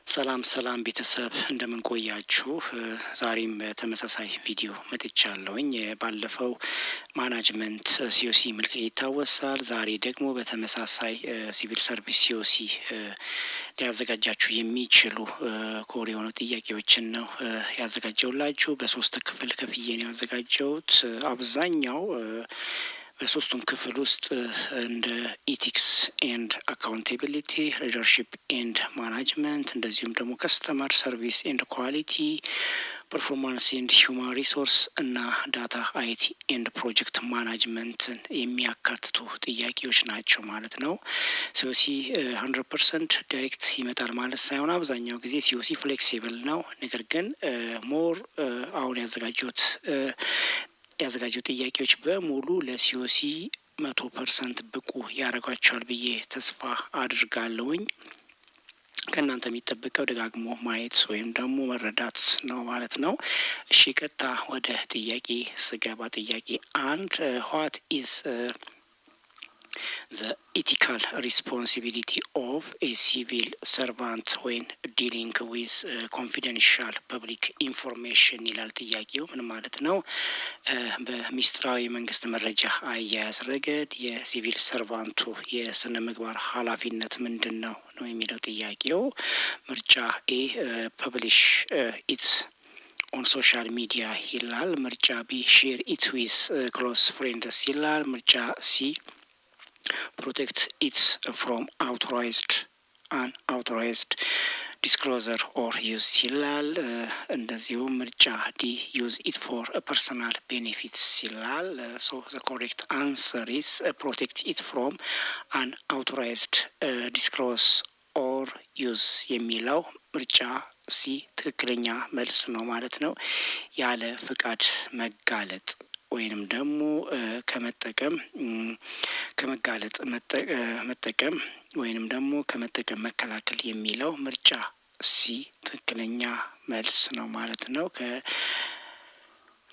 ሰላም ሰላም ቤተሰብ እንደምን ቆያችሁ? ዛሬም ተመሳሳይ ቪዲዮ መጥቻለሁኝ። ባለፈው ማናጅመንት ሲኦሲ መልቀቅ ይታወሳል። ዛሬ ደግሞ በተመሳሳይ ሲቪል ሰርቪስ ሲኦሲ ሊያዘጋጃችሁ የሚችሉ ኮር የሆኑ ጥያቄዎችን ነው ያዘጋጀውላችሁ። በሶስት ክፍል ከፍዬ ነው ያዘጋጀሁት። አብዛኛው በሶስቱም ክፍል ውስጥ እንደ ኢቲክስ ኤንድ አካውንቴቢሊቲ፣ ሊደርሺፕ ኤንድ ማናጅመንት እንደዚሁም ደግሞ ከስተመር ሰርቪስ ኤንድ ኳሊቲ፣ ፐርፎርማንስ ኤንድ ሂውማን ሪሶርስ እና ዳታ አይቲ ኤንድ ፕሮጀክት ማናጅመንትን የሚያካትቱ ጥያቄዎች ናቸው ማለት ነው። ሲኦሲ 100% ዳይሬክት ይመጣል ማለት ሳይሆን አብዛኛው ጊዜ ሲኦሲ ፍሌክሲብል ነው። ነገር ግን ሞር አሁን ያዘጋጀው ጥያቄዎች በሙሉ ለሲኦሲ 100% ብቁ ያደርጓቸዋል ብዬ ተስፋ አድርጋለሁኝ። ከእናንተ የሚጠበቀው ደጋግሞ ማየት ወይም ደግሞ መረዳት ነው ማለት ነው። እሺ ቀጥታ ወደ ጥያቄ ስገባ ጥያቄ አንድ ዋት ኢዝ the ethical responsibility of a civil servant when dealing with confidential public information ይላል ጥያቄው። ምን ማለት ነው? በሚስጥራዊ መንግስት መረጃ አያያዝ ረገድ የሲቪል ሰርቫንቱ የስነ ምግባር ኃላፊነት ምንድን ነው የሚለው ጥያቄው። ምርጫ ኤ ፐብሊሽ ኢትስ ኦን ሶሻል ሚዲያ ይላል። ምርጫ ቢ ሼር ኢት ዊዝ ክሎስ ፍሬንድስ ይላል። ምርጫ ሲ protect it from authorized unauthorized disclosure or use ይላል። እንደዚሁም ምርጫ ዲ use it for personal benefits ይላል። so the correct answer is protect it from unauthorized disclose or use የሚለው ምርጫ ሲ ትክክለኛ መልስ ነው ማለት ነው። ያለ ፍቃድ መጋለጥ ወይንም ደግሞ ከመጋለጥ መጠቀም ወይንም ደግሞ ከመጠቀም መከላከል የሚለው ምርጫ ሲ ትክክለኛ መልስ ነው ማለት ነው።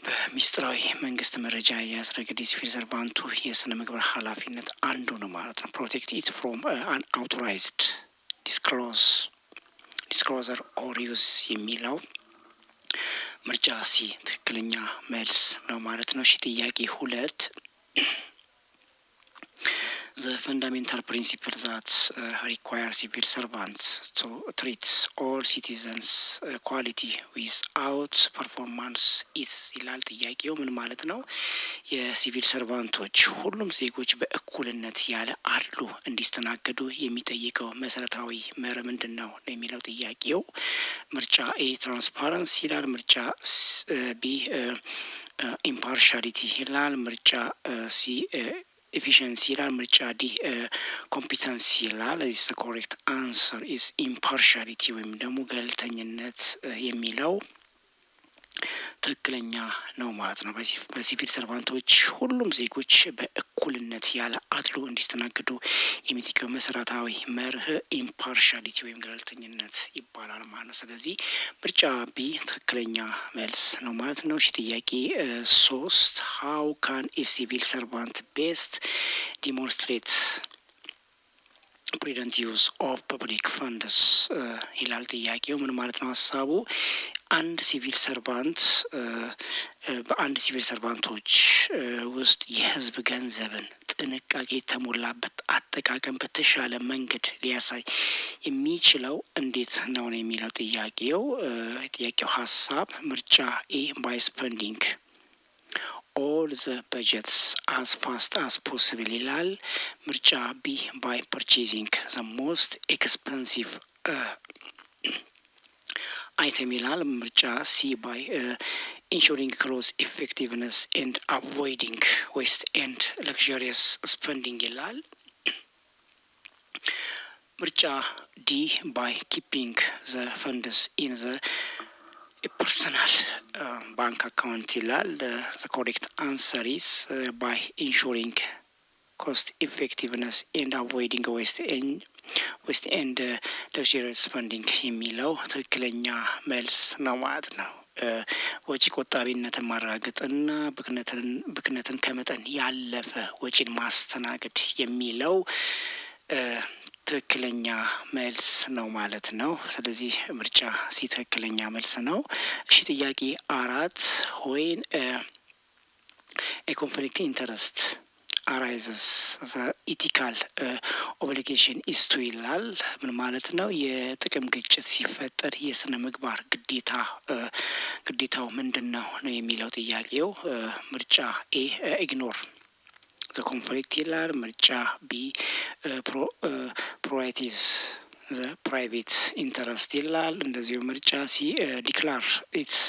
በሚስጥራዊ መንግስት መረጃ አያያዝ ረገድ የሲቪል ሰርቫንቱ የስነ ምግባር ኃላፊነት አንዱ ነው ማለት ነው። ፕሮቴክት ኢት ፍሮም አንአውቶራይዝድ ዲስክሎዘር ኦር ዩዝ የሚለው ምርጫ ሲ ትክክለኛ መልስ ነው ማለት ነው። እሺ ጥያቄ ሁለት the fundamental principle that require civil servants to treat all citizens equality without performance is ይላል ጥያቄው። ምን ማለት ነው? የሲቪል ሰርቫንቶች ሁሉም ዜጎች በእኩልነት ያለ አድሎ እንዲስተናገዱ የሚጠይቀው መሰረታዊ መርህ ምንድን ነው የሚለው ጥያቄው። ምርጫ ኤ ትራንስፓረንሲ ይላል። ምርጫ ቢ ኢምፓርሻሊቲ ይላል። ምርጫ ሲ ኤፊሽንሲ ይላል። ምርጫ ዲ ኮምፒተንሲ ይላል። ዚስ ኮሬክት አንሰር ኢዝ ኢምፓርሻሊቲ ወይም ደግሞ ገለልተኝነት የሚለው ትክክለኛ ነው ማለት ነው። በሲቪል ሰርቫንቶች ሁሉም ዜጎች በእኩልነት ያለ አድሎ እንዲስተናገዱ የሚጠይቀው መሰረታዊ መርህ ኢምፓርሻሊቲ ወይም ገለልተኝነት ይባላል ማለት ነው። ስለዚህ ምርጫ ቢ ትክክለኛ መልስ ነው ማለት ነው። እሺ ጥያቄ ሶስት ሃው ካን ኤ ሲቪል ሰርቫንት ቤስት ዲሞንስትሬት ፕሪደንት ዩዝ ኦፍ ፐብሊክ ፈንድስ ይላል ጥያቄው። ምን ማለት ነው ሀሳቡ? አንድ ሲቪል ሰርቫንት በአንድ ሲቪል ሰርቫንቶች ውስጥ የህዝብ ገንዘብን ጥንቃቄ የተሞላበት አጠቃቀም በተሻለ መንገድ ሊያሳይ የሚችለው እንዴት ነው የሚለው ጥያቄው። ጥያቄው ሀሳብ ምርጫ ኤ ባይ ስፔንዲንግ all the budgets as fast as possible ይላል። ምርጫ ቢ by purchasing the most expensive item ይላል። ምርጫ ሲ by ensuring close effectiveness and avoiding waste and luxurious spending ይላል። ምርጫ ዲ by keeping the funds in the ፐርሰናል ባንክ አካውንት ይላል። the correct answer is by ensuring cost effectiveness and avoiding waste and luxurious spending የሚለው ትክክለኛ መልስ ነው ማለት ነው። ወጪ ቆጣቢነትን ማረጋገጥና ብክነትን ከመጠን ያለፈ ወጪን ማስተናገድ የሚለው ትክክለኛ መልስ ነው ማለት ነው። ስለዚህ ምርጫ ሲ ትክክለኛ መልስ ነው። እሺ ጥያቄ 4 when a conflict interest arises the ethical obligation is to ይላል። ምን ማለት ነው? የጥቅም ግጭት ሲፈጠር የስነ ምግባር ግዴታው ምንድን ነው የሚለው ጥያቄው። ምርጫ ኤ ኢግኖር ዘ ኮንፍሊክት ይላል። ምርጫ ቢ ፕራዮሪቲዝ ዘ ፕራይቬት ኢንተረስት ይላል። እንደዚሁ ምርጫ ሲ ዲክላር ኢትስ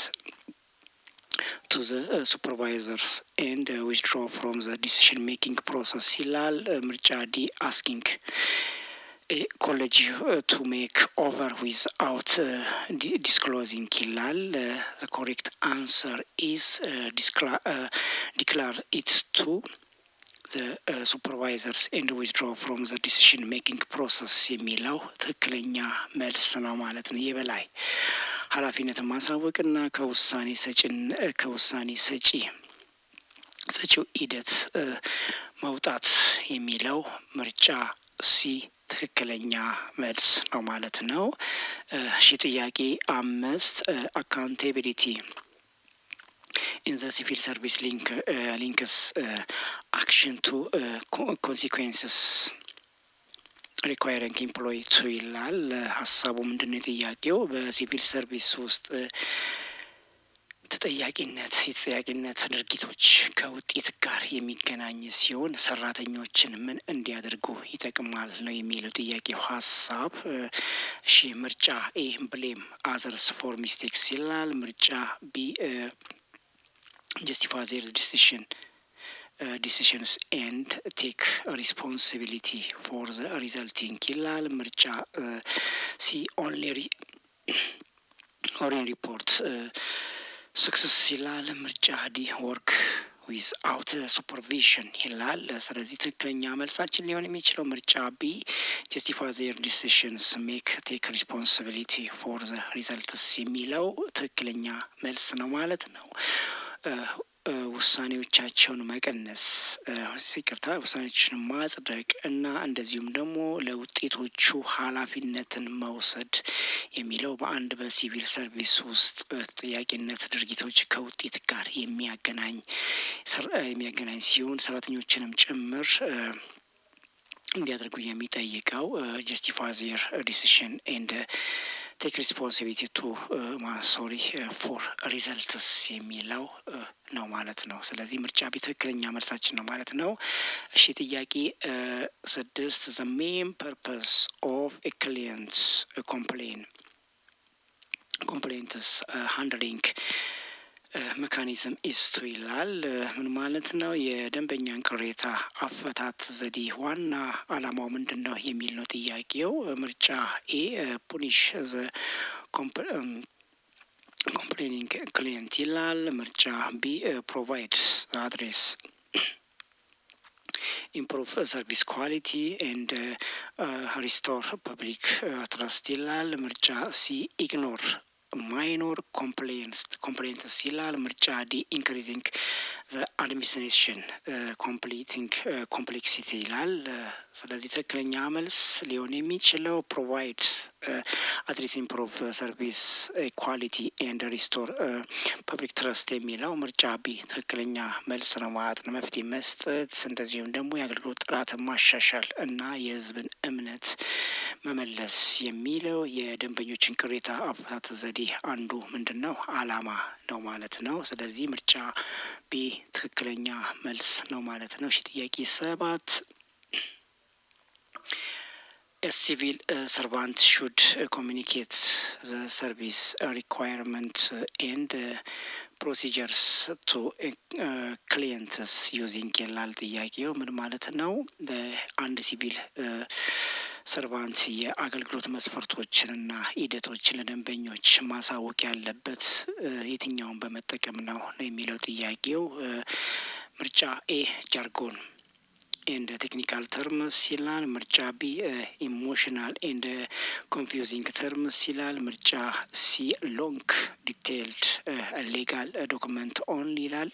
to the supervisors and withdraw from the decision making process ይላል። ምርጫ ዲ asking a college to make over without disclosing ይላል። the correct answer is declare it to the supervisors and withdraw from the decision making process የሚለው ትክክለኛ መልስ ነው ማለት ነው። የበላይ ኃላፊነትን ማሳወቅና ከውሳኔ ሰጪው ሂደት መውጣት የሚለው ምርጫ ሲ ትክክለኛ መልስ ነው ማለት ነው። እሺ ጥያቄ 5 አካውንታቢሊቲ in the civil service links action to consequences requiring employee to ይላል። ሀሳቡ ምንድነው? ጥያቄው በሲቪል ሰርቪስ ውስጥ የተጠያቂነት ድርጊቶች ከውጤት ጋር የሚገናኝ ሲሆን ሰራተኞችን ምን እንዲያደርጉ ይጠቅማል ነው የሚለው ጥያቄው ሀሳብ። እሺ ምርጫ ኤ ብሌም አዘርስ ፎር ሚስቴክስ ይላል። ምርጫ ቢ justify their decisions and take responsibility for the resulting ይላል። ምርጫ ሲ only report success ይላል። ምርጫ ዲ work without supervision ይላል። ስለዚህ ትክክለኛ መልሳችን ሊሆን የሚችለው ምርጫ ቢ justify their decisions take responsibility for the results የሚለው ትክክለኛ መልስ ነው ማለት ነው። ውሳኔዎቻቸውን መቀነስ ውሳኔዎችን ማጽደቅ እና እንደዚሁም ደግሞ ለውጤቶቹ ኃላፊነትን መውሰድ የሚለው በአንድ በሲቪል ሰርቪስ ውስጥ ተጠያቂነት ድርጊቶች ከውጤት ጋር የሚያገናኝ ሲሆን ሰራተኞችንም ጭምር እንዲያደርጉ የሚጠይቀው justify their decision and take responsibility to for results የሚለው ነው ማለት ነው። ስለዚህ ምርጫ ቢ ትክክለኛ መልሳችን ነው ማለት ነው። እሺ ጥያቄ 6 the main purpose of a client's complaints handling ሜካኒዝም ኢስቱ ይላል። ምን ማለት ነው? የደንበኛን ቅሬታ አፈታት ዘዴ ዋና አላማው ምንድን ነው የሚል ነው ጥያቄው። ምርጫ ኤ ፑኒሽ ዘ ኮምፕሌኒንግ ክሊየንት ይላል። ምርጫ ቢ ፕሮቫይድ አድሬስ ኢምፕሩቭ ሰርቪስ ኳሊቲ ኤንድ ሪስቶር ፐብሊክ ትረስት ይላል። ምርጫ ሲ ኢግኖር ማይኖር ኮምፕሌንትስ ይላል። ምርጫ ዲ ኢንክሪዚንግ አድሚኒስትሬሽን ኮምፕሌክሲቲ ይላል። ስለዚህ ትክክለኛ መልስ ሊሆን የሚችለው ፕሮቫይድ አትሊስት ኢምፕሩቭ ሰርቪስ ኳሊቲ ኤንድ ሪስቶር ፐብሊክ ትረስት የሚለው ምርጫ ቢ ትክክለኛ መልስ ነው ማለት ነው። መፍትሄ መስጠት እንደዚሁም ደግሞ የአገልግሎት ጥራትን ማሻሻል እና የሕዝብን እምነት መመለስ የሚለው የደንበኞችን ቅሬታ አፈታት ዘዴ አንዱ ምንድን ነው? አላማ ነው ማለት ነው። ስለዚህ ምርጫ ቢ ትክክለኛ መልስ ነው ማለት ነው። እሺ ጥያቄ 7 A civil servant should communicate the service requirement and procedures to clients using ይላል ጥያቄው። ምን ማለት ነው? አንድ ሲቪል ሰርቫንት የአገልግሎት መስፈርቶችንና ሂደቶችን ለደንበኞች ማሳወቅ ያለበት የትኛውን በመጠቀም ነው የሚለው ጥያቄው። ምርጫ ኤ ጃርጎን ኤንድ ቴክኒካል ተርምስ ይላል። ምርጫ ቢ ኢሞሽናል ኤንድ ኮንፊውዚንግ ተርምስ ይላል። ምርጫ ሲ ሎንግ ዲቴይልድ ሌጋል ዶክመንት ኦንሊ ይላል።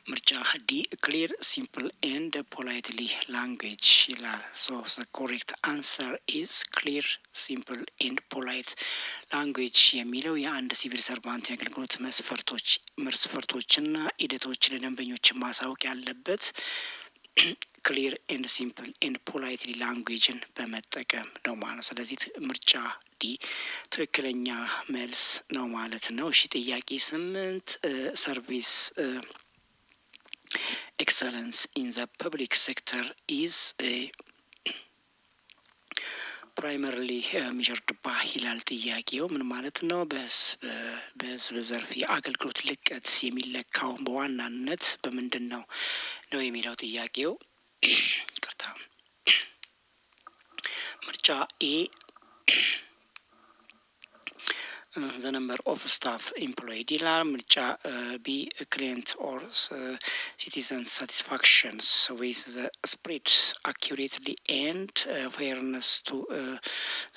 ምርጫ ዲ ክሊር ሲምፕል ኤንድ ፖላይትሊ ላንጉዌጅ ይላል። ሶ ዘ ኮሬክት አንሰር ኢዝ ክሊር ሲምፕል ኤንድ ፖላይት ላንጉዌጅ የሚለው የአንድ ሲቪል ሰርቫንት የአገልግሎት መስፈርቶችና ሂደቶች ለደንበኞች ማሳወቅ ያለበት ክሊር ኤንድ ሲምፕል ኤንድ ፖላይትሊ ላንጉዌጅን በመጠቀም ነው ማለት ነው። ስለዚህ ምርጫ ዲ ትክክለኛ መልስ ነው ማለት ነው። እሺ ጥያቄ 8 ሰርቪስ excellence in the public sector is primarily measured by ይላል ጥያቄው ምን ማለት ነው? በህዝብ ዘርፍ የአገልግሎት ልቀት የሚለካው በዋናነት በምንድን ነው የሚለው ጥያቄው። ይቅርታ ምርጫ ኤ the number of staff employed ይላል። ምርጫ ቢ client or citizen satisfactions with the spread accurately and fairness to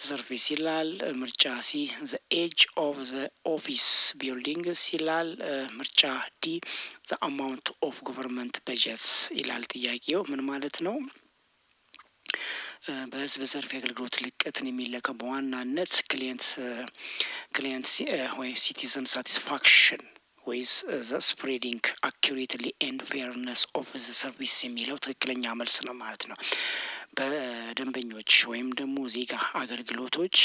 service ይላል። ምርጫ ሲ the age of the office buildings ይላል። ምርጫ ዲ the amount of government budget ይላል። ጥያቄው ምን ማለት ነው? በህዝብ ዘርፍ የአገልግሎት ልቀትን የሚለካው በዋናነት ክሊየንት ወይ ሲቲዘን ሳቲስፋክሽን ወይስ ዘ ስፕሬዲንግ አኪሬትሊ ኤንድ ፌርነስ ኦፍ ዘ ሰርቪስ የሚለው ትክክለኛ መልስ ነው ማለት ነው። በደንበኞች ወይም ደግሞ ዜጋ አገልግሎቶች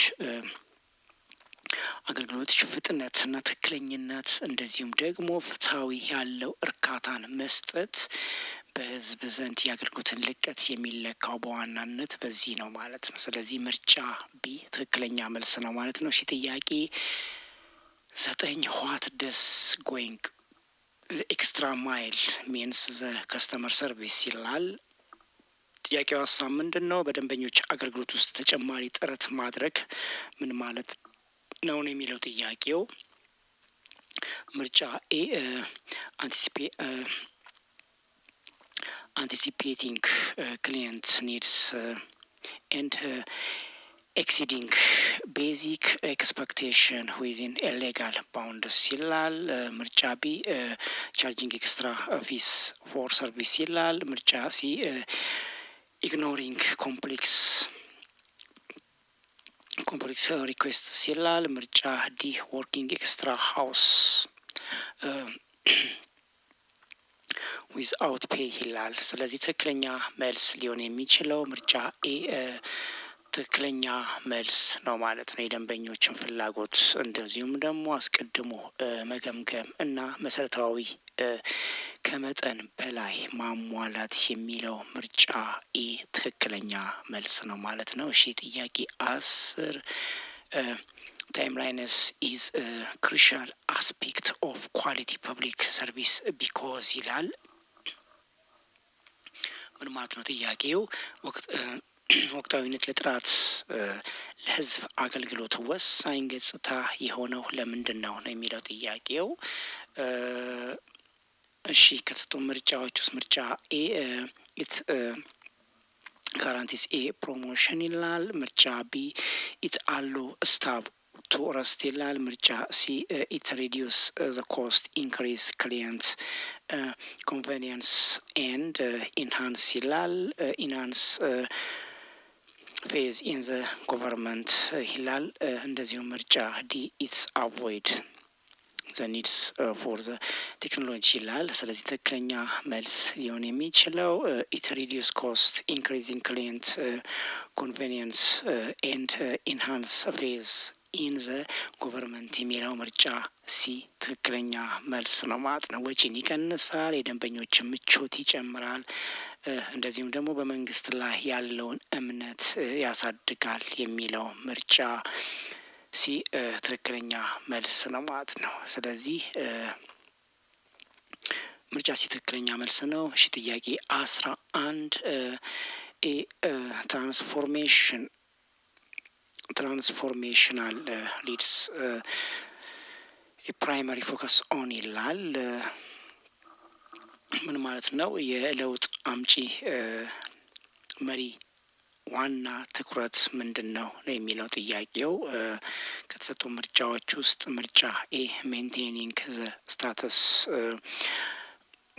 ፍጥነትና ትክክለኝነት እንደዚሁም ደግሞ ፍትሐዊ ያለው እርካታን መስጠት በህዝብ ዘንድ የአገልግሎትን ልቀት የሚለካው በዋናነት በዚህ ነው ማለት ነው። ስለዚህ ምርጫ ቢ ትክክለኛ መልስ ነው ማለት ነው። እሺ ጥያቄ 9 what does going the extra mile means the customer service ይላል። ጥያቄው ሀሳብ ምንድን ነው? በደንበኞች አገልግሎት ውስጥ ተጨማሪ ጥረት ማድረግ ምን ማለት ነው የሚለው ጥያቄው። ምርጫ ኤ anticipating client needs and exceeding basic expectation within a legal bounds ይላል። ምርጫ ቢ charging extra fees for service ይላል። ምርጫ ሲ ignoring complex requests ይላል። ምርጫ ዲ working extra hours ዊዝአውት ፔይ ይላል። ስለዚህ ትክክለኛ መልስ ሊሆን የሚችለው ምርጫ ኤ ትክክለኛ መልስ ነው ማለት ነው። የደንበኞችን ፍላጎት እንደዚሁም ደግሞ አስቀድሞ መገምገም እና መሰረታዊ ከመጠን በላይ ማሟላት የሚለው ምርጫ ኤ ትክክለኛ መልስ ነው ማለት ነው። እሺ ጥያቄ 10 timeliness is a crucial aspect of quality public service because ይላል። ምን ማለት ነው ጥያቄው? ወቅታዊነት ለጥራት ለህዝብ አገልግሎት ወሳኝ ገጽታ የሆነው ለምንድን ነው የሚለው ጥያቄው። እሺ ከተሰጡ ምርጫዎች ውስጥ ምርጫ ኤ ኢት ጋራንቲስ ኤ ፕሮሞሽን ይላል። ምርጫ ቢ ኢት አሎ ስታፍ ቱ ረስት ይላል። ምርጫ ሲ ኢት ሪዲዩስ ዘ ኮስት ኢንክሪዝ ክሊየንት ኮንቬኒየንስ ኤንድ ኢንሃንስ ይላል። ኢንሃንስ ፌዝ ኢን ዘ ጎቨርንመንት ይላል። እንደዚሁም ምርጫ ዲ ኢትስ አቮይድ ዘ ኒድስ ፎር ዘ ቴክኖሎጂ ይላል። ስለዚህ ትክክለኛ መልስ ሊሆን የሚችለው ኢት ሪዲዩስ ኮስት ኢንክሪዚንግ ክሊየንት ኮንቬኒየንስ ኤንድ ኢንሃንስ ፌዝ ኢን ዘ ጎቨርንመንት የሚለው ምርጫ ሲ ትክክለኛ መልስ ነው ማለት ነው። ወጪን ይቀንሳል፣ የደንበኞችን ምቾት ይጨምራል፣ እንደዚሁም ደግሞ በመንግስት ላይ ያለውን እምነት ያሳድጋል የሚለው ምርጫ ሲ ትክክለኛ መልስ ነው ማለት ነው። ስለዚህ ምርጫ ሲ ትክክለኛ መልስ ነው። እሺ ጥያቄ 11 ትራንስፎርሜሽናል ሊድስ የፕራይማሪ ፎከስ ኦን ይላል። ምን ማለት ነው? የለውጥ አምጪ መሪ ዋና ትኩረት ምንድን ነው የሚለው ጥያቄው። ከተሰጡ ምርጫዎች ውስጥ ምርጫ ኤ ሜንቴኒንግ ዘ ስታተስ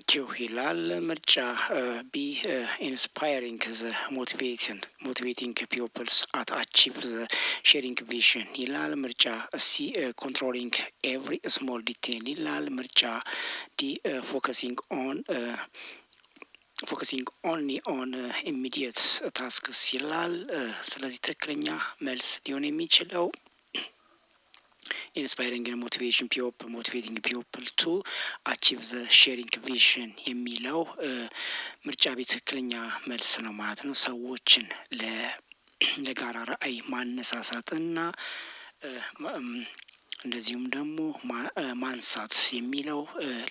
ኪው ይላል። ምርጫ ቢ ኢንስፓይሪንግ ዘ ሞቲቬቲንግ ፒፕልስ አት አቺቭ ዘ ሼሪንግ ቪዥን ይላል። ምርጫ ሲ ኮንትሮሊንግ ኤቭሪ ስሞል ዲቴይል ይላል። ምርጫ ዲ ፎከሲንግ ኦንሊ ኦን ኢሚዲየት ታስክስ ይላል። ስለዚህ ትክክለኛ መልስ ሊሆን የሚችለው ኢንስፓይሪንግ ሞቲቬቲንግ ፒፕል ቱ አቺቭ ዘ ሼሪንግ ቪዥን የሚለው ምርጫ ቤት ትክክለኛ መልስ ነው ማለት ነው። ሰዎችን ለጋራ ራዕይ ማነሳሳትና እንደዚሁም ደግሞ ማንሳት የሚለው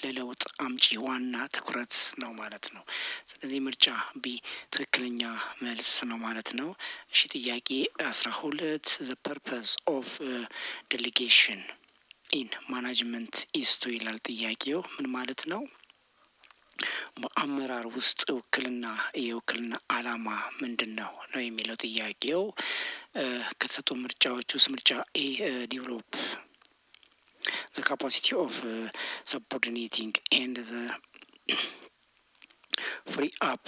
ለለውጥ አምጪ ዋና ትኩረት ነው ማለት ነው። ስለዚህ ምርጫ ቢ ትክክለኛ መልስ ነው ማለት ነው። እሺ ጥያቄ 12 the purpose of delegation in management is to ይላል። ጥያቄው ምን ማለት ነው? በአመራር ውስጥ የውክልና አላማ ምንድን ነው የሚለው ጥያቄው። ከተሰጡ ምርጫዎች ውስጥ ምርጫ ኤ ዲቨሎፕ the capacity of subordinating and the free up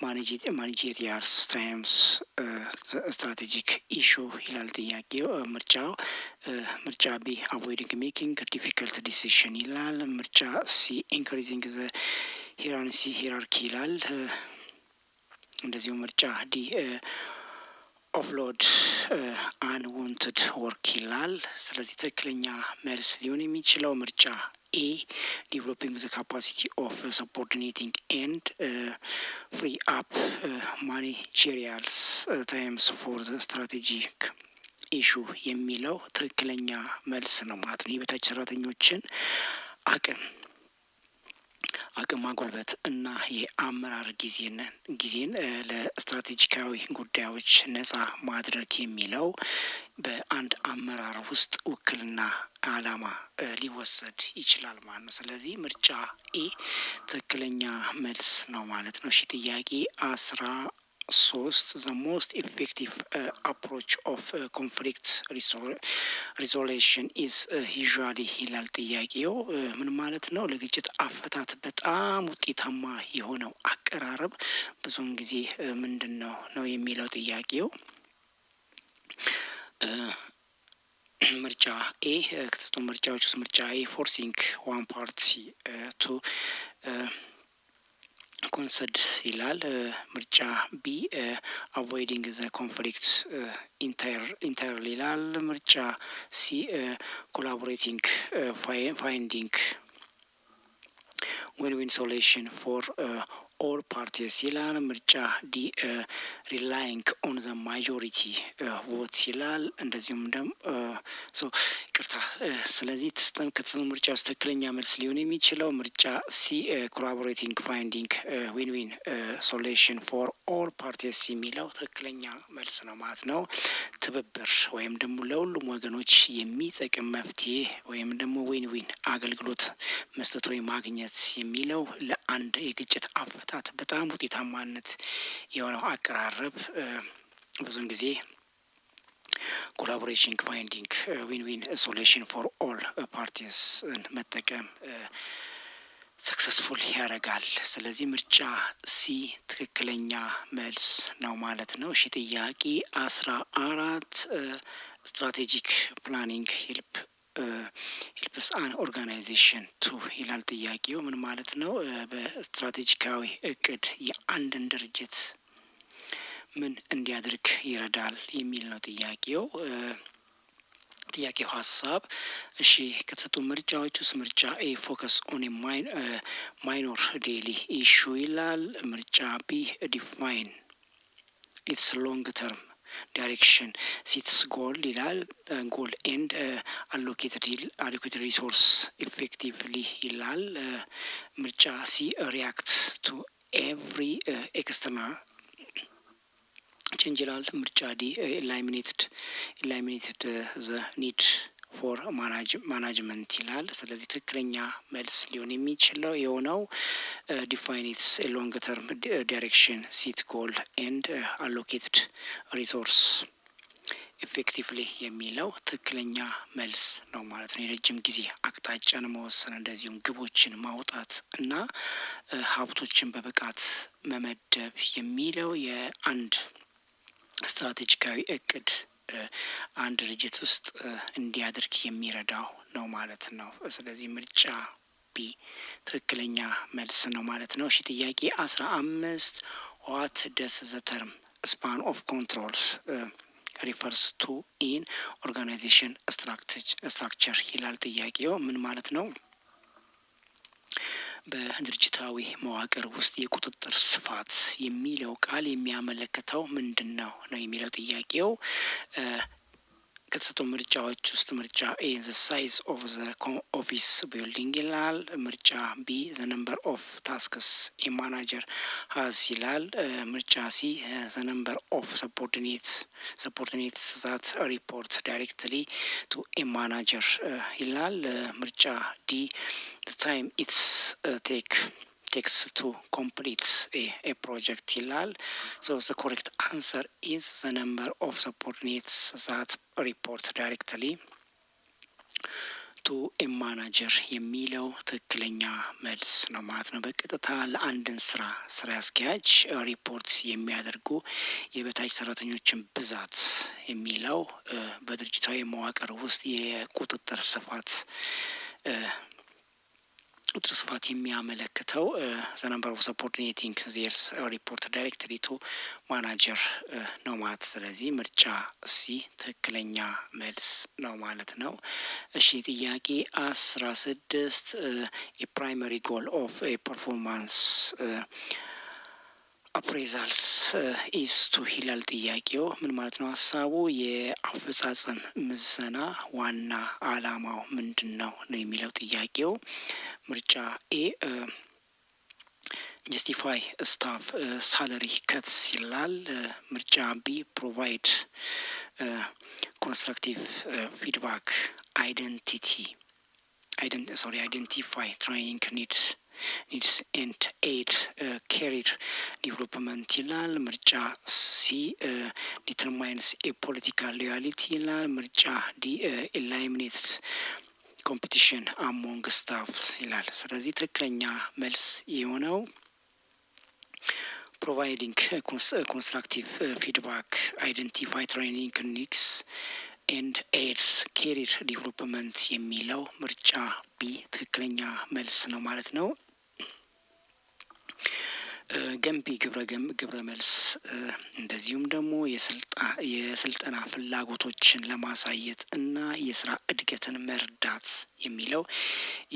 managerial times strategic issue ይላል ጥያቄው። ምርጫ ቢ avoiding making difficult decision ይላል። ምርጫ ሲ increasing the hierarchy ይላል። እንደዚሁ ምርጫ ዲ ኦፍሎድ አንዋንትድ ወርክ ይላል። ስለዚህ ትክክለኛ መልስ ሊሆን የሚችለው ምርጫ ኤ ዲቨሎፒንግ ዘ ካፓሲቲ ኦፍ ሰቦርዲኔቲንግ ኤንድ ፍሪ አፕ ማኔጀሪያልስ ታይምስ ፎር ዘ ስትራቴጂክ ኢሹ የሚለው ትክክለኛ መልስ ነው ማለት ነው። የበታች ሰራተኞችን አቅም ማጎልበት እና የአመራር ጊዜን ለስትራቴጂካዊ ጉዳዮች ነጻ ማድረግ የሚለው በአንድ አመራር ውስጥ ውክልና አላማ ሊወሰድ ይችላል ማለት ነው። ስለዚህ ምርጫ ኤ ትክክለኛ መልስ ነው ማለት ነው። እሺ ጥያቄ 13 the most effective approach of conflict resolution is usually ይላል ጥያቄው። ምን ማለት ነው? ለግጭት አፈታት በጣም ውጤታማ የሆነው አቀራረብ ብዙውን ጊዜ ምንድን ነው የሚለው ጥያቄው። ምርጫ ኤ ከተሰጡ ምርጫዎች ውስጥ ምርጫ ኤ ፎርሲንግ ዋን ፓርቲ ቱ ኮንሰድ ይላል። ምርጫ ቢ አቮይዲንግ ዘ ኮንፍሊክት ኢንታይርሊ ይላል። ምርጫ ሲ ኮላቦሬቲንግ ፋይንዲንግ ዊን ሶሉሽን ፎር ኦል ፓርቲስ ይላል። ምርጫ ዲ ሪላይንግ ኦን ዘ ማጆሪቲ ቮት ይላል። እንደዚሁም ደግሞ ይቅርታ። ስለዚህ ከተሰሙ ምርጫ ውስጥ ትክክለኛ መልስ ሊሆን የሚችለው ምርጫ ሲ ኮላቦሬቲንግ ፋይንዲንግ ዊን ሶሉሽን ፎር ኦል ፓርቲስ የሚለው ትክክለኛ መልስ ነው ማለት ነው። ትብብር ወይም ደግሞ ለሁሉም ወገኖች የሚጠቅም መፍትሄ ወይም ደግሞ ዊን አገልግሎት መስጠት ወይም ማግኘት የሚለው ለአንድ የግጭት አፈታት በጣም ውጤታማነት የሆነው አቀራረብ ብዙን ጊዜ ኮላቦሬሽን ፋይንዲንግ ዊን ሶሉሽን ፎር ኦል ፓርቲስ መጠቀም ሰክሰስፉል ያደርጋል። ስለዚህ ምርጫ ሲ ትክክለኛ መልስ ነው ማለት ነው። እሺ ጥያቄ 14 ስትራቴጂክ ፕላኒንግ ሄልፕስ አን ኦርጋናይዜሽን ቱ ይላል ጥያቄው። ምን ማለት ነው? በስትራቴጂካዊ እቅድ የአንድን ድርጅት ምን እንዲያደርግ ይረዳል የሚል ነው ጥያቄው። ሀሳብ እሺ ከተሰጡ ምርጫዎች ውስጥ ምርጫ ኤ ፎከስ ኦን ማይኖር ዴይሊ ኢሹ ይላል። ምርጫ ቢ ዲፋይን ኢትስ ሎንግ ተርም ዳይሬክሽን ሲትስ ጎል ይላል። ጎል ኤንድ አሎኬትድ ሪሶርስ ኢፌክቲቭሊ ይላል። ምርጫ ሲ ሪያክት ቱ ኤቭሪ ኤክስተርናል ቼንጅ ይላል። ምርጫ ዲ ኢላሚኔትድ ዘ ኒድ ፎር ማናጅመንት ይላል። ስለዚህ ትክክለኛ መልስ ሊሆን የሚችለው የሆነው ዲፋይን ኢትስ ሎንግ ተርም ዳይሬክሽን ሲት ጎል ኤንድ አሎኬትድ ሪሶርስ ኤፌክቲቭሊ የሚለው ትክክለኛ መልስ ነው ማለት ነው። የረጅም ጊዜ አቅጣጫን መወሰን እንደዚሁም ግቦችን ማውጣት እና ሀብቶችን በብቃት መመደብ የሚለው የአንድ ስትራቴጂካዊ እቅድ አንድ ድርጅት ውስጥ እንዲያደርግ የሚረዳው ነው ማለት ነው። ስለዚህ ምርጫ ቢ ትክክለኛ መልስ ነው ማለት ነው። እሺ ጥያቄ 15 ዋት ደስ ዘ ተርም ስፓን ኦፍ ኮንትሮልስ ሪፈርስ ቱ ኢን ኦርጋናይዜሽን ስትራክቸር ይላል ጥያቄው። ምን ማለት ነው? በድርጅታዊ መዋቅር ውስጥ የቁጥጥር ስፋት የሚለው ቃል የሚያመለክተው ምንድን ነው የሚለው ጥያቄው። ከተሰጡ ምርጫዎች ውስጥ ምርጫ ኤ ዘ ሳይዝ ኦፍ ዘ ኦፊስ ቢልዲንግ ይላል። ምርጫ ቢ ዘ ነምበር ኦፍ ታስክስ ኤ ማናጀር ሀዝ ይላል። ምርጫ ሲ ዘ ነምበር ኦፍ ሰፖርዲኔትስ ዛት ሪፖርት ዳይሬክትሊ ቱ ኤ ማናጀር ይላል። ምርጫ ዲ ዘ ታይም ኢትስ ቴክስ ቱ ኮምፕሊት ኤ ፕሮጀክት ይላል። ሶ ዘ ኮሬክት አንሰር ኢዝ ዘ ነምበር ኦፍ ሰፖርዲኔትስ ዛት ሪፖርት ዳይሬክትሊ ቱ ኤ ማናጀር የሚለው ትክክለኛ መልስ ነው ማለት ነው። በቀጥታ ለአንድን ስራ አስኪያጅ ሪፖርት የሚያደርጉ የበታች ሰራተኞችን ብዛት የሚለው በድርጅታዊ መዋቅር ውስጥ የቁጥጥር ስፋት የሚያመለክተው ዘ ነምበር ኦፍ ሰፖርዲኔቲንግ ዜርስ ሪፖርት ዳይሬክትሊ ቱ ማናጀር ነው ማለት። ስለዚህ ምርጫ ሲ ትክክለኛ መልስ ነው ማለት ነው። እሺ ጥያቄ 16 የፕራይመሪ ጎል ኦፍ ፐርፎርማንስ አፕሬዛልስ ኢዝ ቱ ይላል ጥያቄው። ምን ማለት ነው ሀሳቡ? የአፈጻጸም ምዘና ዋና አላማው ምንድን ነው የሚለው ጥያቄው። ምርጫ ኤ ጀስቲፋይ ስታፍ ሳለሪ ከትስ ይላል። ምርጫ ቢ ፕሮቫይድ ኮንስትራክቲቭ ፊድባክ አይደንቲፋይ ትሬኒንግ ኒድስ ኤንድ ኤድ ኬሪር ዲቨሎፕመንት ይላል። ምርጫ ሲ ዲተርማይንስ ኤ ፖለቲካል ሎያሊቲ ይላል። ምርጫ ዲ ኤላይሚኔት ኮምፒቲሽን አሞንግ ስታፍ ይላል። ስለዚህ ትክክለኛ መልስ የሆነው ፕሮቫይዲንግ ኮንስትራክቲቭ ፊድባክ አይደንቲፋይ ትሬኒንግ ኒድስ ኤንድ ኤድስ ኬሪር ዲቨሎፕመንት የሚለው ምርጫ ቢ ትክክለኛ መልስ ነው ማለት ነው። ገንቢ ግብረ መልስ እንደዚሁም ደግሞ የስልጠና ፍላጎቶችን ለማሳየት እና የስራ እድገትን መርዳት የሚለው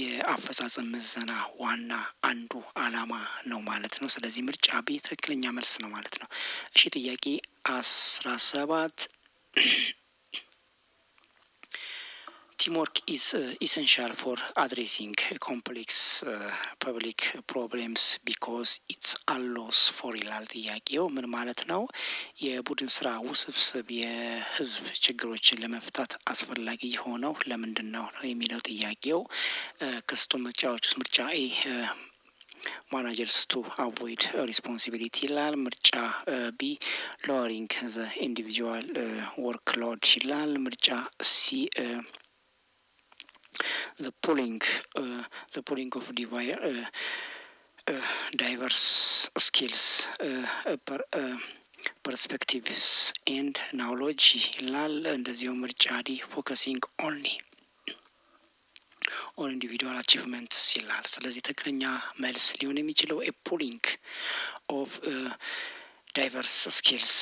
የአፈጻጸም ምዘና ዋና አንዱ አላማ ነው ማለት ነው። ስለዚህ ምርጫ ቢ ትክክለኛ መልስ ነው ማለት ነው። እሺ ጥያቄ 17 ቲምወርክ ኢዝ ኢሰንሻል ፎር አድሬሲንግ ኮምፕሌክስ ፐብሊክ ፕሮብሌምስ ቢኮዝ ኢትስ አሎስ ፎር ይላል ጥያቄው። ምን ማለት ነው? የቡድን ስራ ውስብስብ የህዝብ ችግሮችን ለመፍታት አስፈላጊ የሆነው ለምንድን ነው የሚለው ጥያቄው። ከስቶ ምርጫዎች ውስጥ ምርጫ ኤ ማናጀርስ ቱ አቮይድ ሪስፖንሲቢሊቲ ይላል። ምርጫ ቢ ሎወሪንግ ዘ ኢንዲቪጁዋል ወርክ ሎድ ይላል። ምርጫ ሲ the pooling of diverse skills perspectives and knowledge ይላል። እንደዚሁ ምርጫ ዲ ፎከሲንግ ኦንሊ ኦን ኢንዲቪዱዋል አቺቭመንትስ ይላል። ስለዚህ ትክክለኛ መልስ ሊሆን የሚችለው ኤ ፑሊንግ ኦፍ ዳይቨርስ ስኪልስ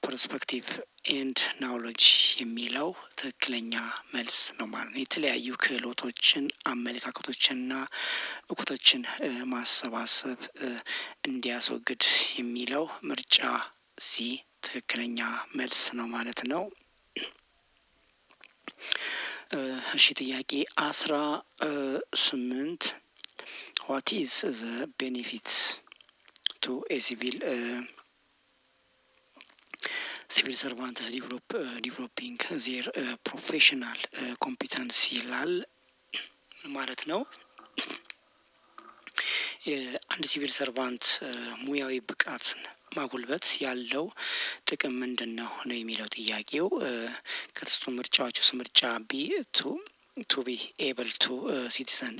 ፐርስፔክቲቭ ኤንድ ናውሌጅ የሚለው ትክክለኛ መልስ ነው ማለት ነው። የተለያዩ ክህሎቶችን፣ አመለካከቶችንና እውቀቶችን ማሰባሰብ እንዲያስወግድ የሚለው ምርጫ ሲ ትክክለኛ መልስ ነው ማለት ነው። እሺ ጥያቄ 18 ዋት ኢዝ ዘ ቤኔፊት ቱ ኤ ሲቪል ሰርቫንትስ ዲቨሎፒንግ ዜር ፕሮፌሽናል ኮምፒተንስ ይላል። ማለት ነው አንድ ሲቪል ሰርቫንት ሙያዊ ብቃትን ማጉልበት ያለው ጥቅም ምንድን ነው የሚለው ጥያቄው። ከሶስቱ ምርጫዎች ውስጥ ምርጫ ቢ ቱ ቢ ኤብል ቱ ሲቲዘን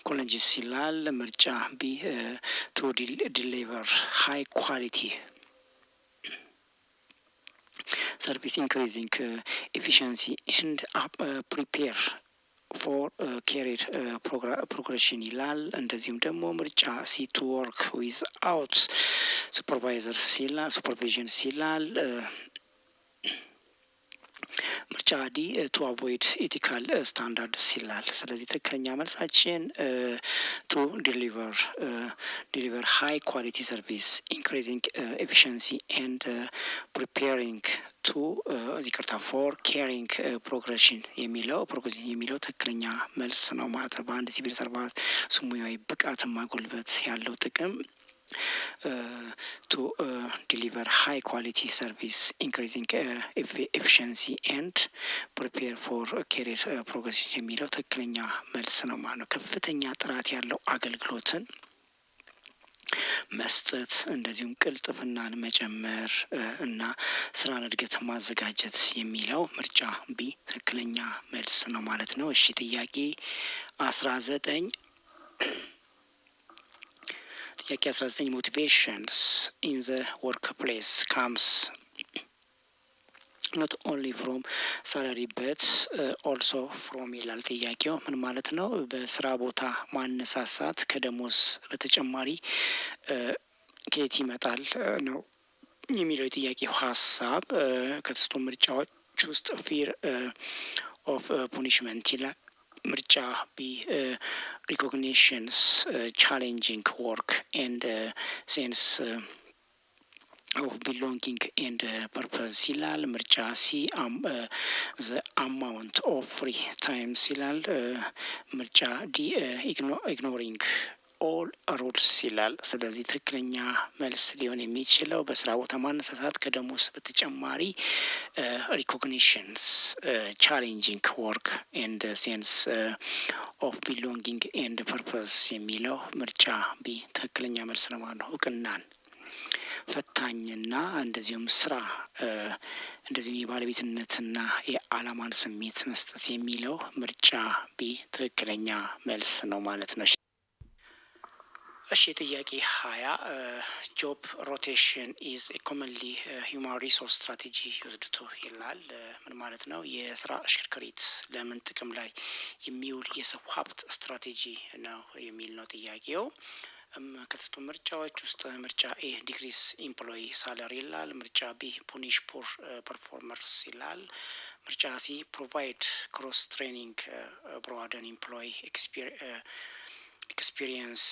ኮሌጅስ ይላል። ምርጫ ቢ ቱ ዲሊቨር ሃይ ኳሊቲ ሰርቪስ ኢንክሪዚንግ ኤፊሽንሲ ኤንድ ፕሪፔር ፎር ኬሪር ፕሮግሬሽን ይላል። እንደዚሁም ደግሞ ምርጫ ሲ ቱ ወርክ ዊዝ አውት ሱፐርቪዥን ይላል። ምርጫ ዲ ቱ አቮይድ ኢቲካል ስታንዳርድስ ይላል። ስለዚህ ትክክለኛ መልሳችን ቱ ዲሊቨር ሃይ ኳሊቲ ሰርቪስ ኢንክሪዚንግ ኤፊሽንሲ ኤንድ ፕሪፔሪንግ ቱ ይቅርታ ፎር ኬሪንግ ፕሮግሬሽን የሚለው ትክክለኛ መልስ ነው ማለት ነው። በአንድ ሲቪል ሰርቫንት ሙያዊ ብቃትን ማጎልበት ያለው ጥቅም ቱ ዲሊቨር ሃይ ኳሊቲ ሰርቪስ ኢንክሪዚንግ ኤፊሽንሲ ኤንድ ፕሪፔር ፎር ኬሪር ፕሮግሬሽን የሚለው ትክክለኛ መልስ ነው ማለት ነው። ከፍተኛ ጥራት ያለው አገልግሎትን መስጠት እንደዚሁም ቅልጥፍናን መጨመር እና ስራን እድገት ማዘጋጀት የሚለው ምርጫ ቢ ትክክለኛ መልስ ነው ማለት ነው። እሺ ጥያቄ 19 ሞቲቬሽንስ ኢን ዘ ወርክ ፕሌስ ካምስ ኖት ኦንሊ ፍሮም ሳላሪ በት ኦልሶ ፍሮም ይላል ጥያቄው። ምን ማለት ነው? በስራ ቦታ ማነሳሳት ከደሞዝ በተጨማሪ ከየት ይመጣል ነው የሚለው የጥያቄው ሀሳብ። ከተሰጡ ምርጫዎች ውስጥ ፊር ኦፍ ፑኒሽመንት ይላል። ምርጫ ቢ ሪኮግኒሽንስ ቻሌንጂንግ ወርክ ኤንድ ሴንስ ኦፍ ቢሎንጊንግ ኤንድ ፐርፐዝ ይላል። ምርጫ ሲ ዘ አማውንት ኦፍ ፍሪ ታይምስ ይላል። ምርጫ ዲ ኢግኖሪንግ ኦል ሩልስ ይላል። ስለዚህ ትክክለኛ መልስ ሊሆን የሚችለው በስራ ቦታ ማነሳሳት ከደሞዝ በተጨማሪ ሪኮግኒሽንስ ቻሌንጂንግ ወርክ ኤንድ ሴንስ ኦፍ ቢሎንጊንግ ኤንድ ፐርፐስ የሚለው ምርጫ ቢ ትክክለኛ መልስ ነው ማለት ነው። እውቅናን ፈታኝና እንደዚሁም ስራ እንደዚሁም የባለቤትነትና የአላማን ስሜት መስጠት የሚለው ምርጫ ቢ ትክክለኛ መልስ ነው ማለት ነው። እሺ ጥያቄ 20 ጆብ ሮቴሽን ኢዝ ኮመንሊ ሂውማን ሪሶርስ ስትራቴጂ ዩዝድ ቱ ይላል። ምን ማለት ነው? የስራ እሽክርክሪት ለምን ጥቅም ላይ የሚውል የሰው ሀብት ስትራቴጂ ነው የሚል ነው ጥያቄው። ከተሰጡ ምርጫዎች ውስጥ ምርጫ ኤ ዲክሪስ ኢምፕሎይ ሳለሪ ይላል። ምርጫ ቢ ፑኒሽ ፑር ፐርፎርመርስ ይላል። ምርጫ ሲ ፕሮቫይድ ክሮስ ትሬኒንግ ብሮአደን ኢምፕሎይ ኤክስፒሪየንስ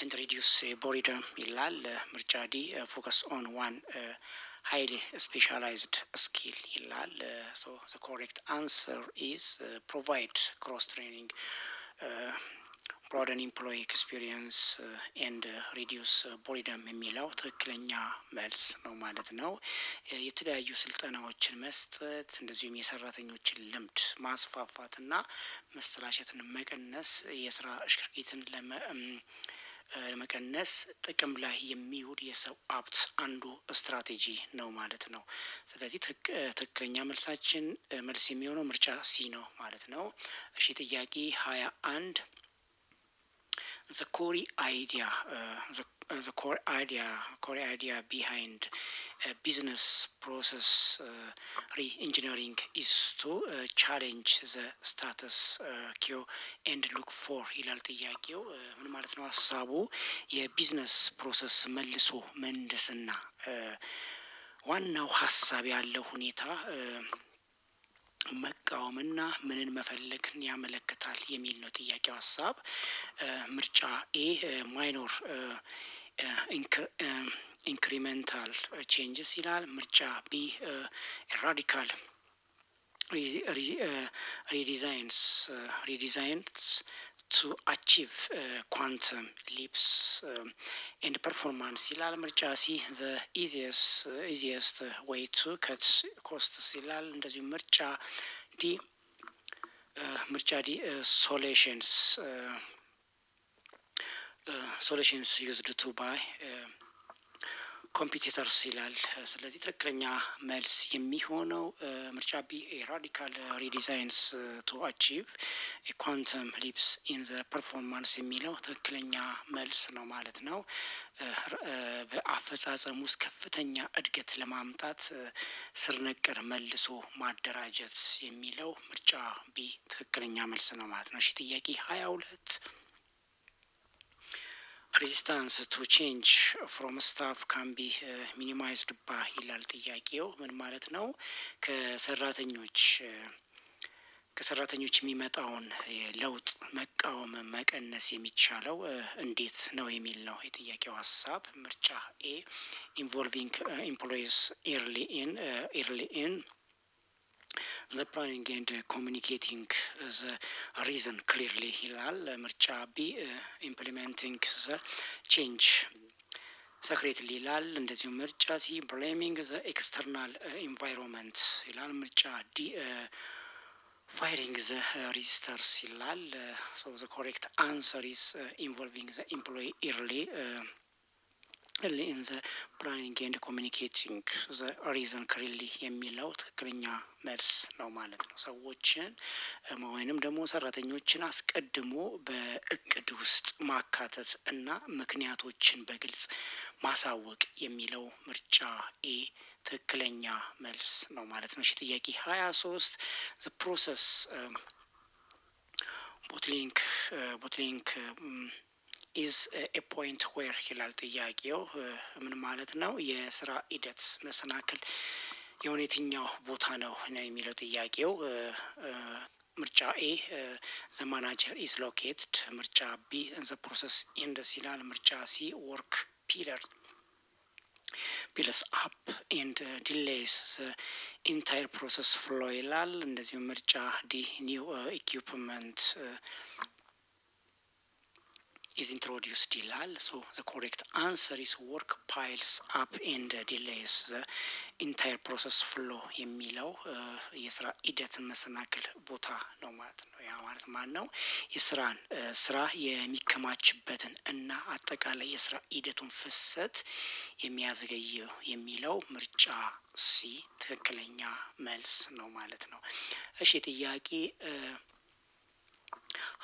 ኤንድ ሪዲዩስ ቦሪደም ይላል። ምርጫ ዲ ፎከስ ኦን ዋን ሃይሊ ስፔሻላይዝድ ስኪል ይላል። ሶ ዘ ኮሬክት አንሰር ኢዝ ፕሮቫይድ ክሮስ ትሬኒንግ ብሮአደን ኢምፕሎይ ኤክስፒሪየንስ ኤንድ ሪዲዩስ ቦሪደም የሚለው ትክክለኛ መልስ ነው ማለት ነው። የተለያዩ ስልጠናዎችን መስጠት እንደዚሁም የሰራተኞችን ልምድ ማስፋፋትና መሰላቸትን መቀነስ የስራ እሽክርክሪትን ለመቀነስ ጥቅም ላይ የሚውል የሰው ሀብት አንዱ ስትራቴጂ ነው ማለት ነው። ስለዚህ ትክክለኛ መልሳችን መልስ የሚሆነው ምርጫ ሲ ነው ማለት ነው። እሺ ጥያቄ 21 the core idea behind business process re-engineering is to challenge the status quo and look for ይላል ጥያቄው። ምን ማለት ነው ሀሳቡ? የቢዝነስ ፕሮሰስ መልሶ ምህንድስና ዋናው ሀሳብ ያለው ሁኔታ መቃወምና ምንን መፈለግን ያመለክታል የሚል ነው ጥያቄው ሀሳብ። ምርጫ ኤ ማይኖር ኢንክሪሜንታል ቼንጅስ ይላል። ምርጫ ቢ ራዲካል ሪዲዛይንስ ቱ አቺቭ ኳንተም ሊፕስ ኤንድ ፐርፎርማንስ ይላል። ምርጫ ሲ ዘ ኢዚየስት ዌይ ቱ ከት ኮስትስ ይላል። እንደዚሁም ምርጫ ዲ ሶሉሽንስ ሶሉሽንስ ዩዝድ ቱ ባይ ኮምፒቲተርስ ይላል። ስለዚህ ትክክለኛ መልስ የሚሆነው ምርጫ ቢ ራዲካል ሪዲዛይንስ ቱ አቺቭ ኳንተም ሊፕስ ኢን ዘ ፐርፎርማንስ የሚለው ትክክለኛ መልስ ነው ማለት ነው። በአፈጻጸም ውስጥ ከፍተኛ እድገት ለማምጣት ስር ነቀል መልሶ ማደራጀት የሚለው ምርጫ ቢ ትክክለኛ መልስ ነው ማለት ነው። እሺ ጥያቄ 22 ሬዚስታንስ ቱ ቼንጅ ፍሮም ስታፍ ካን ቢ ሚኒማይዝድ ባይ ይላል ጥያቄው። ምን ማለት ነው? ከሰራተኞች የሚመጣውን ለውጥ መቃወም መቀነስ የሚቻለው እንዴት ነው የሚል ነው የጥያቄው ሀሳብ። ምርጫ ኤ ኢንቮልቪንግ ኢምፕሎይስ ኤርሊ ኢን the planning and communicating the reason clearly ይላል። ምርጫ ቢ implementing the change secretly ይላል። እንደዚሁም ምርጫ ሲ blaming the external environment ይላል። ምርጫ ዲ firing the resistors ይላል። so the correct answer is involving the employee early in the planning and communicating the reason clearly የሚለው ትክክለኛ መልስ ነው ማለት ነው። ሰዎችን ወይንም ደግሞ ሰራተኞችን አስቀድሞ በእቅድ ውስጥ ማካተት እና ምክንያቶችን በግልጽ ማሳወቅ የሚለው ምርጫ ኤ ትክክለኛ መልስ ነው ማለት ነው። እሺ ጥያቄ 23 the process bottling ኢዝ ኤ ፖይንት ዌር ይላል ጥያቄው። ምን ማለት ነው? የስራ ሂደት መሰናክል የሆነ የትኛው ቦታ ነው የሚለው ጥያቄው። ምርጫ ኤ ዘ ማናጀር ኢዝ ሎኬትድ፣ ምርጫ ቢ ዘ ፕሮሰስ ኢንደስ ይላል። ምርጫ ሲ ወርክ ፒለስ አፕ ኤንድ ዲሌይስ ኢንታይር ፕሮሰስ ፍሎ ይላል። እንደዚሁም ምርጫ ዲ ኒው ኢኩፕመንት is introduced ይላል። so the correct answer is work piles up and delays the entire process flow የሚለው የስራ ሂደትን መሰናክል ቦታ ነው ማለት ነው። ያ ማለት ማን ነው? ስራ የሚከማችበትን እና አጠቃላይ የስራ ሂደቱን ፍሰት የሚያዘገየው የሚለው ምርጫ ሲ ትክክለኛ መልስ ነው ማለት ነው። እሺ ጥያቄ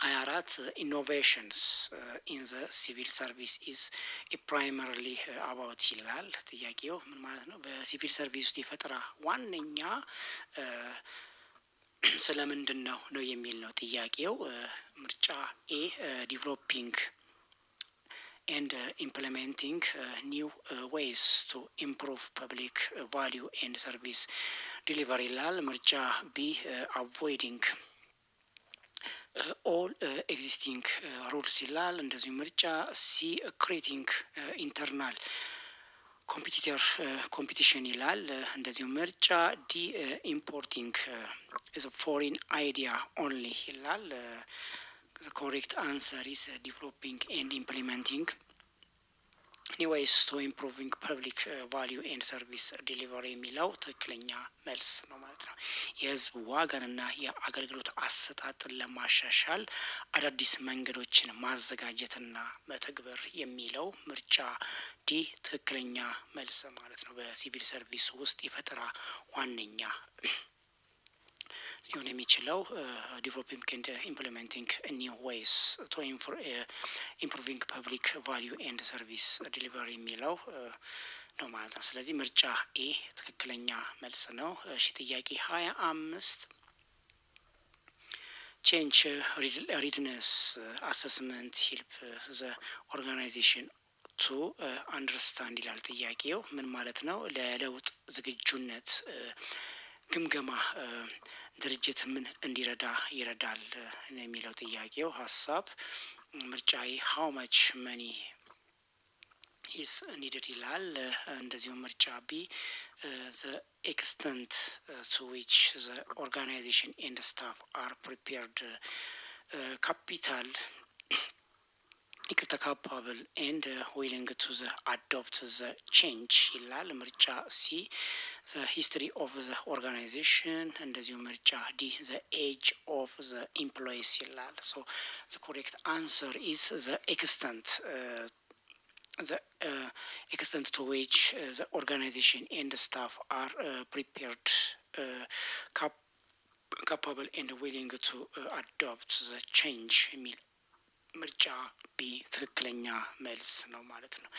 24 ኢኖቬሽንስ ኢን ዘ ሲቪል ሰርቪስ ኢዝ ፕራይመሪሊ አባውት ይላል ጥያቄው። ምን ማለት ነው? በሲቪል ሰርቪስ ውስጥ የፈጠራ ዋነኛ ስለምንድን ነው የሚል ነው ጥያቄው። ምርጫ ኤ ዲቨሎፒንግ and implementing new ways to improve public value and service delivery ይላል። ምርጫ ቢ avoiding all existing rules ይላል። እንደዚሁ ምርጫ ሲ creating internal competition ይላል። እንደዚሁ ምርጫ ዲ importing foreign idea only ይላል። the correct answer is developing and implementing new ways to improving public value and service delivery የሚለው ትክክለኛ መልስ ነው ማለት ነው። የህዝብ ዋጋንና የአገልግሎት አሰጣጥን ለማሻሻል አዳዲስ መንገዶችን ማዘጋጀትና መተግበር የሚለው ምርጫ ዲ ትክክለኛ መልስ ማለት ነው። በሲቪል ሰርቪስ ውስጥ የፈጠራ ዋነኛ ሊሆን የሚችለው ዲቨሎፒንግ ኤንድ ኢምፕሊሜንቲንግ ኒው ዌይስ ቱ ኢምፕሩቪንግ ፐብሊክ ቫሊዩ ኤንድ ሰርቪስ ዲሊቨሪ የሚለው ነው ማለት ነው። ስለዚህ ምርጫ ኤ ትክክለኛ መልስ ነው። እሺ ጥያቄ 25 ቼንጅ ሪድነስ አሰስመንት ሂልፕ ዘ ኦርጋናይዜሽን ቱ አንደርስታንድ ይላል ጥያቄው። ምን ማለት ነው? ለለውጥ ዝግጁነት ግምገማ ድርጅት ምን እንዲረዳ ይረዳል የሚለው ጥያቄው ሀሳብ። ምርጫዬ ሃው ማች መኒ ኢዝ ኒድድ ይላል። እንደዚሁም ምርጫ ቢ ዘ ኤክስተንት ቱ ዊች ዘ ኦርጋናይዜሽን ኤንድ ስታፍ አር ፕሪፔርድ ካፒታል ይቅርታ ካፓብል ኤንድ ዊሊንግ ቱ ዘ አዶፕት ዘ ቼንጅ ይላል። ምርጫ ሲ ዘ ሂስትሪ ኦፍ ዘ ኦርጋናይዜሽን፣ እንደዚሁ ምርጫ ዲ ዘ ኤጅ ኦፍ ዘ ኢምፕሎይስ ይላል። ሶ ዘ ኮሬክት አንሰር ኢዝ ዘ ኤክስተንት the extent to which the organization and the staff are prepared, capable and willing to adopt the change የሚል ምርጫ ቢ ትክክለኛ መልስ ነው ማለት ነው።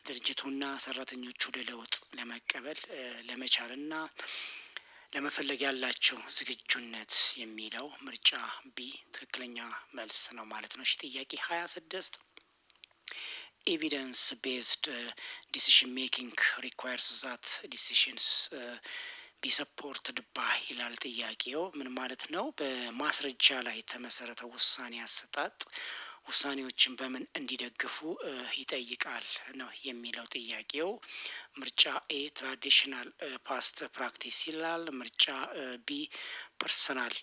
ድርጅቱና ሰራተኞቹ ለለውጥ ለመቀበል ለመቻልና ለመፈለግ ያላቸው ዝግጁነት የሚለው ምርጫ ቢ ትክክለኛ መልስ ነው ማለት ነው። እሺ ጥያቄ 26 ኤቪደንስ ቤዝድ ዲሲሽን ሜኪንግ ሪኳየርስ ዛት ዲሲሽንስ ቢ ሰፖርትድ ባይ ይላል ጥያቄው። ምን ማለት ነው? በማስረጃ ላይ የተመሰረተ ውሳኔ አሰጣጥ ውሳኔዎችን በምን እንዲደግፉ ይጠይቃል ነው የሚለው ጥያቄው። ምርጫ ኤ ትራዲሽናል ፓስት ፕራክቲስ ይላል። ምርጫ ቢ ፐርሰናል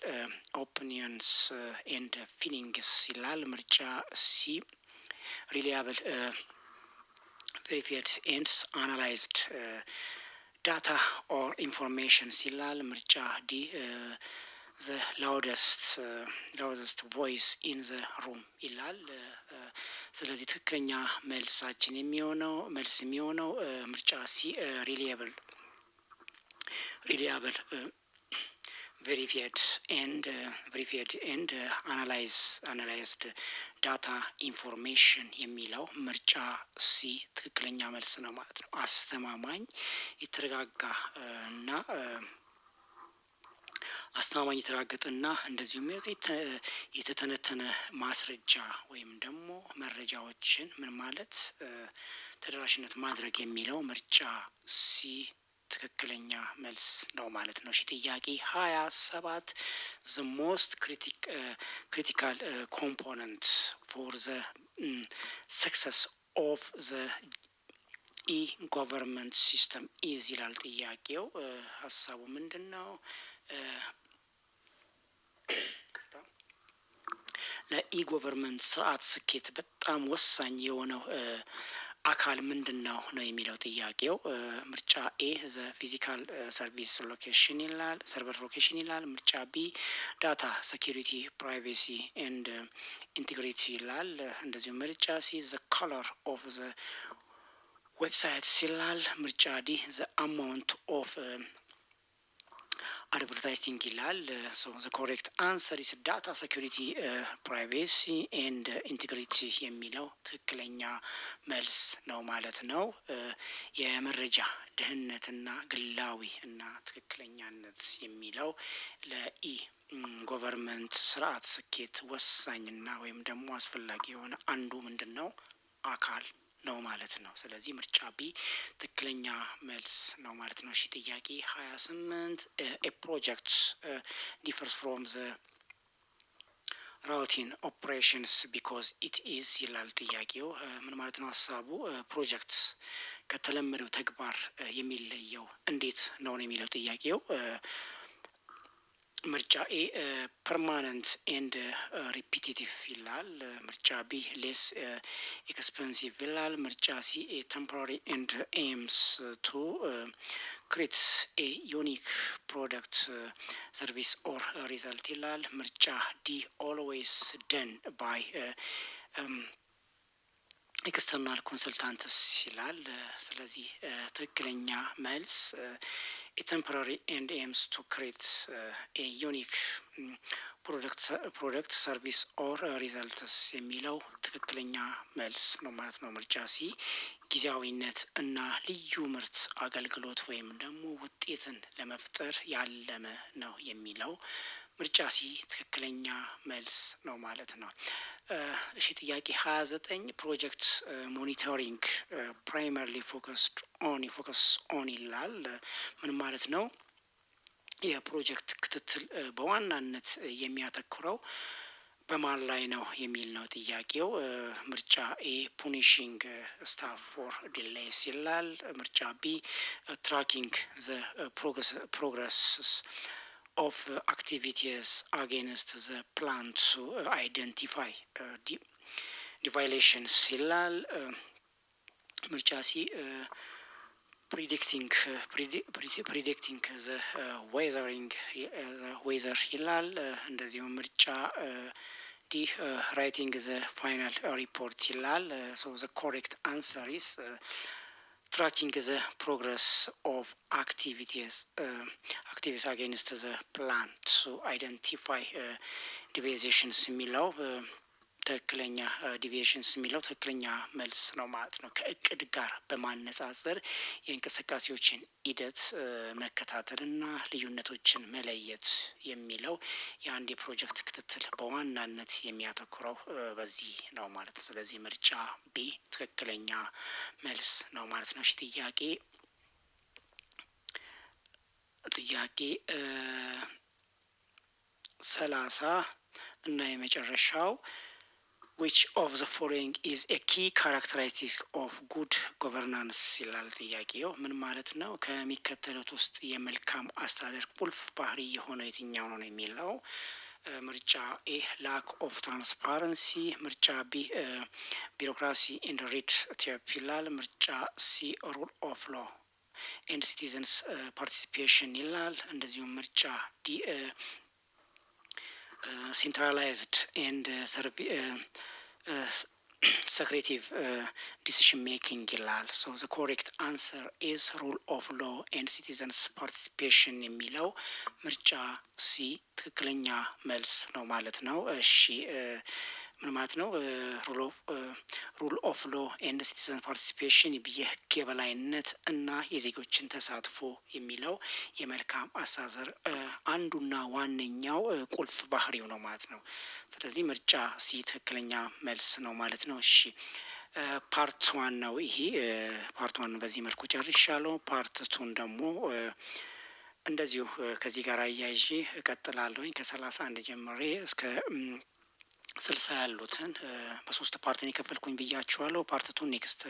ኦፒኒየንስ ኤንድ ፊሊንግስ ይላል። ምርጫ ሲ ሪሊያብል ቬሪፊድ ኤንድ አናላይዝድ ዳታ ኦር ኢንፎርሜሽን ይላል። ምርጫ ዲ ዘ ላውደስት ቮይስ ኢን ዘ ሩም ይላል። ስለዚህ ትክክለኛ መልሳችን የሚሆነው ምርጫ ሲ ሪሊያብል ቬሪፊድ ኤንድ አናላይዝድ ዳታ ኢንፎርሜሽን የሚለው ምርጫ ሲ ትክክለኛ መልስ ነው ማለት ነው። አስተማማኝ የተረጋጋ እና የተረጋገጠና እንደዚሁም የተተነተነ ማስረጃ ወይም ደግሞ መረጃዎችን ምን ማለት ተደራሽነት ማድረግ የሚለው ምርጫ ሲ ትክክለኛ መልስ ነው ማለት ነው። እሺ ጥያቄ 27 the most critical component for the success of the e-government system is ይላል ጥያቄው። ሀሳቡ ምንድን ነው? ለኢ-ጎቨርንመንት ስርዓት ስኬት በጣም ወሳኝ የሆነው አካል ምንድን ነው የሚለው ጥያቄው። ምርጫ ኤ ዘ ፊዚካል ሰርቪስ ሎኬሽን ይላል፣ ሰርቨር ሎኬሽን ይላል። ምርጫ ቢ ዳታ ሴኪሪቲ ፕራይቬሲ ኤንድ ኢንቴግሪቲ ይላል። እንደዚሁም ምርጫ ሲ ዘ ኮለር ኦፍ ዘ ዌብሳይትስ ይላል። ምርጫ ዲ ዘ አማውንት ኦፍ አድቨርታይዚንግ ይላል። ሶ ዘ ኮሬክት አንሰር ኢስ ዳታ ሴኩሪቲ ፕራይቬሲ ኤንድ ኢንቴግሪቲ የሚለው ትክክለኛ መልስ ነው ማለት ነው። የመረጃ ደህንነትና ግላዊ እና ትክክለኛነት የሚለው ለኢ ጎቨርንመንት ስርዓት ስኬት ወሳኝና ወይም ደግሞ አስፈላጊ የሆነ አንዱ ምንድን ነው አካል ነው ማለት ነው። ስለዚህ ምርጫ ቢ ትክክለኛ መልስ ነው ማለት ነው። እሺ ጥያቄ 28 ኤ ፕሮጀክት ዲፈርስ ፍሮም ዘ ራውቲን ኦፕሬሽንስ ቢኮዝ ኢት ኢዝ ይላል ጥያቄው። ምን ማለት ነው ሀሳቡ? ፕሮጀክት ከተለመደው ተግባር የሚለየው እንዴት ነው የሚለው ጥያቄው። ምርጫ ኤ ፐርማነንት ኤንድ ሪፒቲቲቭ ይላል። ምርጫ ቢ ሌስ ኤክስፐንሲቭ ይላል። ምርጫ ሲ ቴምፖራሪ ኤንድ ኤምስ ቱ ክሬት ኤ ዩኒክ ፕሮዳክት ሰርቪስ ኦር ሪዛልት ይላል። ምርጫ ዲ ኦልዌይስ ደን ባይ ኤክስተርናል ኮንሰልታንትስ ይላል። ስለዚህ ትክክለኛ መልስ ቴምፖራሪ ኤንድ ኤምስ ቱ ክሬት ኤ ዩኒክ ፕሮዳክት ሰርቪስ ኦር ሪዛልትስ የሚለው ትክክለኛ መልስ ነው ማለት ነው። ምርጫ ሲ ጊዜያዊነት እና ልዩ ምርት አገልግሎት ወይም ደግሞ ውጤትን ለመፍጠር ያለመ ነው የሚለው ምርጫ ሲ ትክክለኛ መልስ ነው ማለት ነው። እሺ ጥያቄ 29 ፕሮጀክት ሞኒተሪንግ ፕራይመሪሊ ፎከስ ኦን ይላል። ምን ማለት ነው? የፕሮጀክት ክትትል በዋናነት የሚያተኩረው በማን ላይ ነው የሚል ነው ጥያቄው። ምርጫ ኤ ፑኒሽንግ ስታፍ ፎር ዲሌይስ ይላል። ምርጫ ቢ ትራኪንግ ዘ ፕሮግረስ ኦፍ አክቲቪቲስ አጌንስት ዘ ፕላን ቱ አይደንቲፋይ ዲቫይሌሽንስ ይላል። ምርጫ ሲ ፕሪዲክቲንግ ዘ ዌዘር ይላል። እንደዚሁም ምርጫ ዲ ራይቲንግ ዘ ፋይናል ሪፖርት ይላል። ሶ ዘ ኮሬክት አንሰር ኢስ ትራኪንግ ዘ ፕሮግረስ ኦፍ አክቲቪቲስ አጌንስት ዘ ፕላን ቱ አይደንቲፋይ ዲቪዬሽንስ የሚለው ትክክለኛ ዲቪዬሽንስ የሚለው ትክክለኛ መልስ ነው ማለት ነው። ከእቅድ ጋር በማነጻጸር የእንቅስቃሴዎችን ሂደት መከታተልና ልዩነቶችን መለየት የሚለው የአንድ የፕሮጀክት ክትትል በዋናነት የሚያተኩረው በዚህ ነው ማለት ነው። ስለዚህ ምርጫ ቢ ትክክለኛ መልስ ነው ማለት ነው። እሺ ጥያቄ 30 እና የመጨረሻው which of the following is a key characteristic of good governance ይላል ጥያቄው። ምን ማለት ነው? ከሚከተሉት ውስጥ የመልካም አስተዳደር ቁልፍ ባህሪ የሆነው የትኛው ነው የሚለው ምርጫ ኤ ላክ ኦፍ ትራንስፓረንሲ፣ ምርጫ ቢ ቢሮክራሲ ኢን ሬድ ቴፕ ይላል። ምርጫ ሲ ሩል ኦፍ ሎ ኤንድ ሲቲዘንስ ፓርቲሲፔሽን ይላል። እንደዚሁም ምርጫ ዲ ሴንትራላይዝድ ኤንድ ሰክሬቲቭ ዲሲሽን ሜኪንግ ይላል። ሶ ዘ ኮሬክት አንሰር ኢዝ ሩል ኦፍ ሎ ኤንድ ሲቲዘንስ ፓርቲሲፔሽን የሚለው ምርጫ ሲ ትክክለኛ መልስ ነው ማለት ነው። እሺ ምን ማለት ነው? ሩል ኦፍ ሎ ኤንድ ሲቲዘን ፓርቲሲፔሽን የህግ የበላይነት እና የዜጎችን ተሳትፎ የሚለው የመልካም አስተዳደር አንዱና ዋነኛው ቁልፍ ባህሪው ነው ማለት ነው። ስለዚህ ምርጫ ሲ ትክክለኛ መልስ ነው ማለት ነው። እሺ ፓርት ዋን ነው ይሄ። ፓርት ዋን በዚህ መልኩ ጨርሻለሁ። ፓርት ቱን ደግሞ እንደዚሁ ከዚህ ጋር አያይዤ እቀጥላለሁኝ። ከ31 ጀምሬ እስከ 60 ያሉትን በሶስት ፓርትን የከፈልኩኝ ብያችኋለሁ። ፓርት ቱን ኔክስት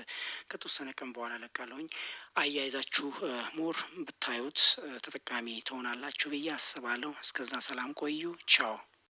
ከተወሰነ ቀን በኋላ ለቃለሁኝ። አያይዛችሁ ሞር ብታዩት ተጠቃሚ ትሆናላችሁ ብዬ አስባለሁ። እስከዛ ሰላም ቆዩ። ቻው